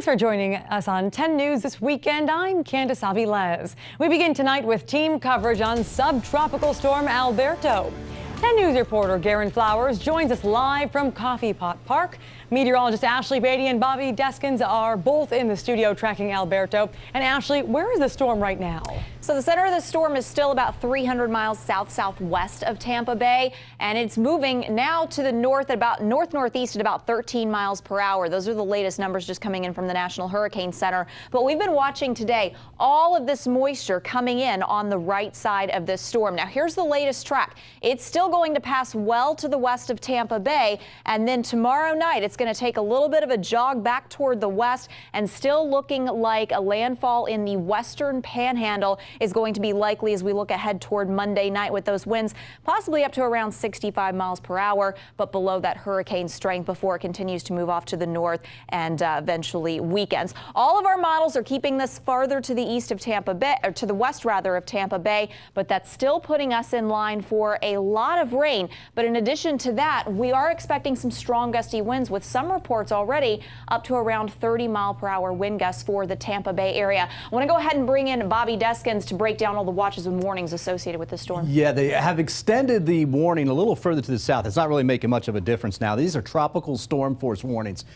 Thanks for joining us on 10 News this weekend. I'm Candace Avilés. We begin tonight with team coverage on subtropical storm Alberto. 10 News reporter Garen Flowers joins us live from Coffee Pot Park. Meteorologist Ashley Beatty and Bobby Deskins are both in the studio tracking Alberto. And Ashley, where is the storm right now? So the center of the storm is still about 300 miles south-southwest of Tampa Bay, and it's moving now to the north at about north-northeast at about 13 miles per hour. Those are the latest numbers just coming in from the National Hurricane Center. But we've been watching today all of this moisture coming in on the right side of this storm. Now here's the latest track. It's still going to pass well to the west of Tampa Bay, and then tomorrow night it's going to take a little bit of a jog back toward the west, and still looking like a landfall in the western panhandle is going to be likely as we look ahead toward Monday night, with those winds possibly up to around 65 miles per hour, but below that hurricane strength before it continues to move off to the north and eventually weakens. All of our models are keeping this farther to the east of Tampa Bay, or to the west rather of Tampa Bay, but that's still putting us in line for a lot of rain. But in addition to that, we are expecting some strong gusty winds, with some reports already up to around 30-mile-per-hour wind gusts for the Tampa Bay area. I want to go ahead and bring in Bobby Deskins to break down all the watches and warnings associated with the storm. Yeah, they have extended the warning a little further to the south. It's not really making much of a difference now. These are tropical storm force warnings.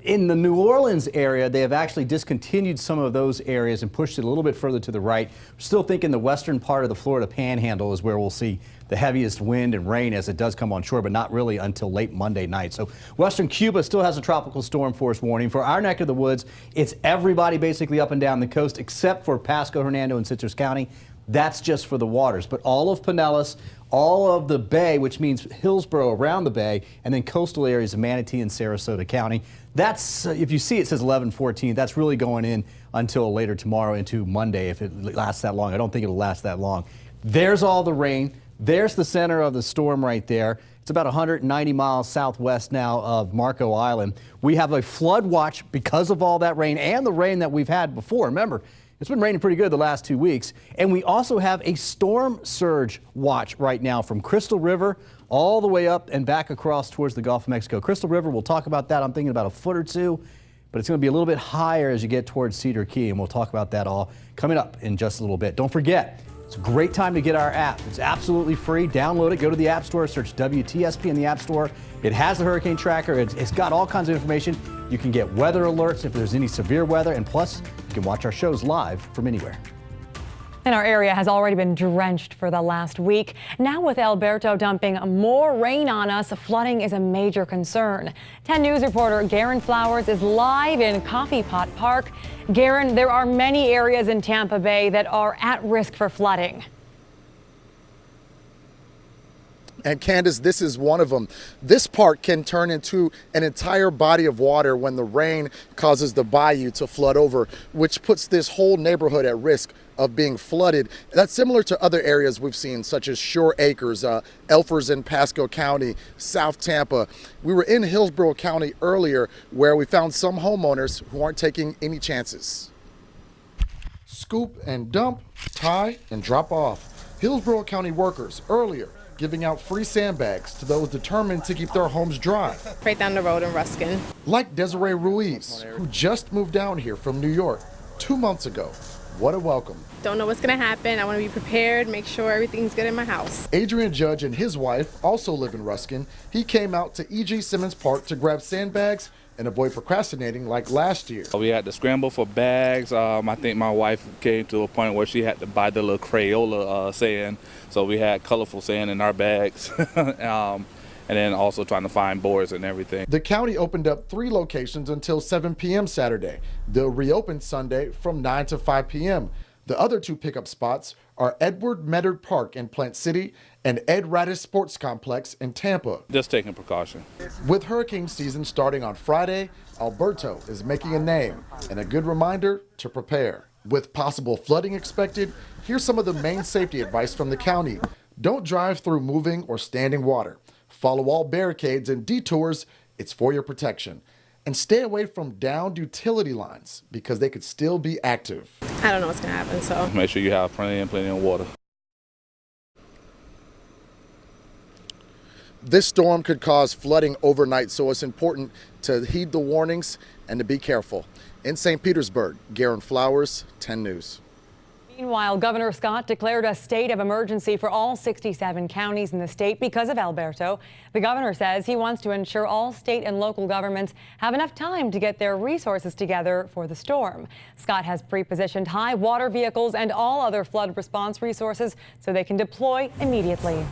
In the New Orleans area, they have actually discontinued some of those areas and pushed it a little bit further to the right. We're still thinking the western part of the Florida Panhandle is where we'll see the heaviest wind and rain as it does come on shore, but not really until late Monday night. So western Cuba still has a tropical storm force warning. For our neck of the woods, it's everybody basically up and down the coast except for Pasco, Hernando, and Citrus County. That's just for the waters, but all of Pinellas, all of the bay, which means Hillsborough around the bay, and then coastal areas of Manatee and Sarasota County. That's, if you see it says 11-14, that's really going in until later tomorrow into Monday if it lasts that long. I don't think it'll last that long. There's all the rain. There's the center of the storm right there. It's about 190 miles southwest now of Marco Island. We have a flood watch because of all that rain and the rain that we've had before. Remember, it's been raining pretty good the last 2 weeks. And we also have a storm surge watch right now from Crystal River all the way up and back across towards the Gulf of Mexico. Crystal River, we'll talk about that. I'm thinking about a foot or two, but it's going to be a little bit higher as you get towards Cedar Key, and we'll talk about that all coming up in just a little bit. Don't forget, it's a great time to get our app. It's absolutely free. Download it. Go to the App Store. Search WTSP in the App Store. It has the hurricane tracker. It's got all kinds of information. You can get weather alerts if there's any severe weather, and plus, you can watch our shows live from anywhere. And our area has already been drenched for the last week. Now with Alberto dumping more rain on us, flooding is a major concern. 10 News reporter Garen Flowers is live in Coffee Pot Park. Garen, there are many areas in Tampa Bay that are at risk for flooding. And Candace, this is one of them. This park can turn into an entire body of water when the rain causes the bayou to flood over, which puts this whole neighborhood at risk of being flooded. That's similar to other areas we've seen, such as Shore Acres, Elfers in Pasco County, South Tampa. We were in Hillsborough County earlier, where we found some homeowners who aren't taking any chances. Scoop and dump, tie and drop off. Hillsborough County workers earlier giving out free sandbags to those determined to keep their homes dry. Right down the road in Ruskin. Like Desiree Ruiz, who just moved down here from New York 2 months ago. What a welcome. Don't know what's gonna happen. I want to be prepared, make sure everything's good in my house. Adrian Judge and his wife also live in Ruskin. He came out to E.G. Simmons Park to grab sandbags and avoid procrastinating like last year. We had to scramble for bags. I think my wife came to a point where she had to buy the little Crayola sand. So we had colorful sand in our bags. And then also trying to find boards and everything. The county opened up 3 locations until 7 p.m. Saturday. They'll reopen Sunday from 9 to 5 p.m. The other 2 pickup spots are Edward Medard Park in Plant City and Ed Radis Sports Complex in Tampa. Just taking precaution. With hurricane season starting on Friday, Alberto is making a name and a good reminder to prepare. With possible flooding expected, here's some of the main safety advice from the county. Don't drive through moving or standing water. Follow all barricades and detours. It's for your protection. And stay away from downed utility lines because they could still be active. I don't know what's gonna happen, so make sure you have plenty of water. This storm could cause flooding overnight, so it's important to heed the warnings and to be careful. In St. Petersburg, Garen Flowers, 10 News. Meanwhile, Governor Scott declared a state of emergency for all 67 counties in the state because of Alberto. The governor says he wants to ensure all state and local governments have enough time to get their resources together for the storm. Scott has pre-positioned high water vehicles and all other flood response resources so they can deploy immediately.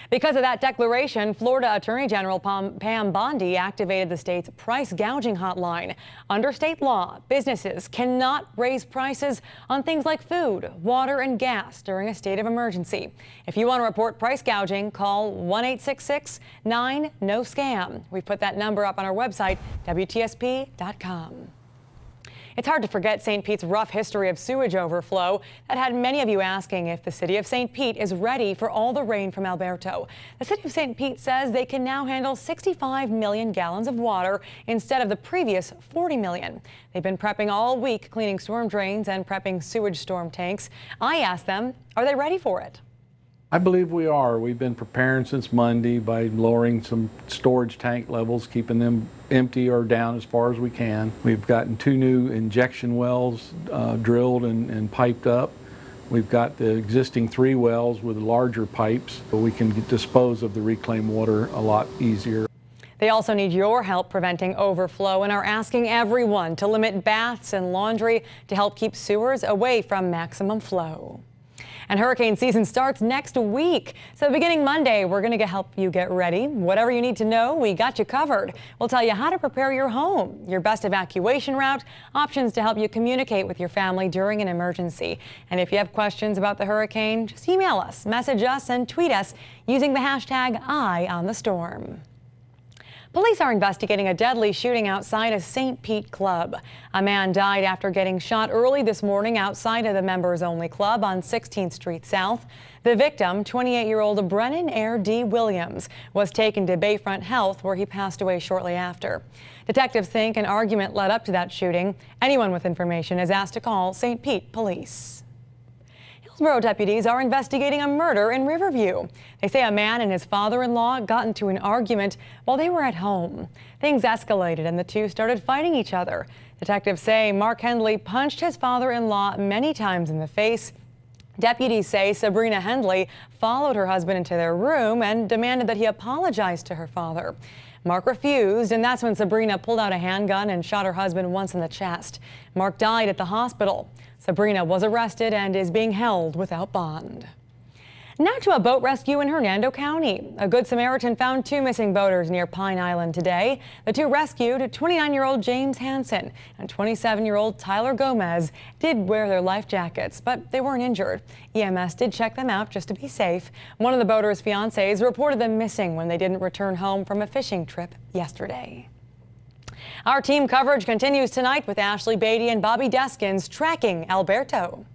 Because of that declaration, Florida Attorney General Pam Bondi activated the state's price gouging hotline. Under state law, businesses cannot raise prices on things like food, water, and gas during a state of emergency. If you want to report price gouging, call 1-866-9-NO-SCAM. We've put that number up on our website, WTSP.com. It's hard to forget St. Pete's rough history of sewage overflow that had many of you asking if the city of St. Pete is ready for all the rain from Alberto. The city of St. Pete says they can now handle 65 million gallons of water instead of the previous 40 million. They've been prepping all week, cleaning storm drains and prepping sewage storm tanks. I asked them, are they ready for it? I believe we are. We've been preparing since Monday by lowering some storage tank levels, keeping them empty or down as far as we can. We've gotten 2 new injection wells drilled and piped up. We've got the existing 3 wells with larger pipes, so we can dispose of the reclaimed water a lot easier. They also need your help preventing overflow and are asking everyone to limit baths and laundry to help keep sewers away from maximum flow. And hurricane season starts next week. So beginning Monday, we're going to help you get ready. Whatever you need to know, we got you covered. We'll tell you how to prepare your home, your best evacuation route, options to help you communicate with your family during an emergency. And if you have questions about the hurricane, just email us, message us, and tweet us using the hashtag #EyeOnTheStorm. Police are investigating a deadly shooting outside a St. Pete club. A man died after getting shot early this morning outside of the members-only club on 16th Street South. The victim, 28-year-old Brennan Air D. Williams, was taken to Bayfront Health, where he passed away shortly after. Detectives think an argument led up to that shooting. Anyone with information is asked to call St. Pete Police. Hillsborough deputies are investigating a murder in Riverview. They say a man and his father-in-law got into an argument while they were at home. Things escalated and the two started fighting each other. Detectives say Mark Hendley punched his father-in-law many times in the face. Deputies say Sabrina Hendley followed her husband into their room and demanded that he apologize to her father. Mark refused, and that's when Sabrina pulled out a handgun and shot her husband once in the chest. Mark died at the hospital. Sabrina was arrested and is being held without bond. Now to a boat rescue in Hernando County. A Good Samaritan found 2 missing boaters near Pine Island today. The 2 rescued 29-year-old James Hansen and 27-year-old Tyler Gomez did wear their life jackets, but they weren't injured. EMS did check them out just to be safe. One of the boaters' fiancés reported them missing when they didn't return home from a fishing trip yesterday. Our team coverage continues tonight with Ashley Beatty and Bobby Deskins tracking Alberto.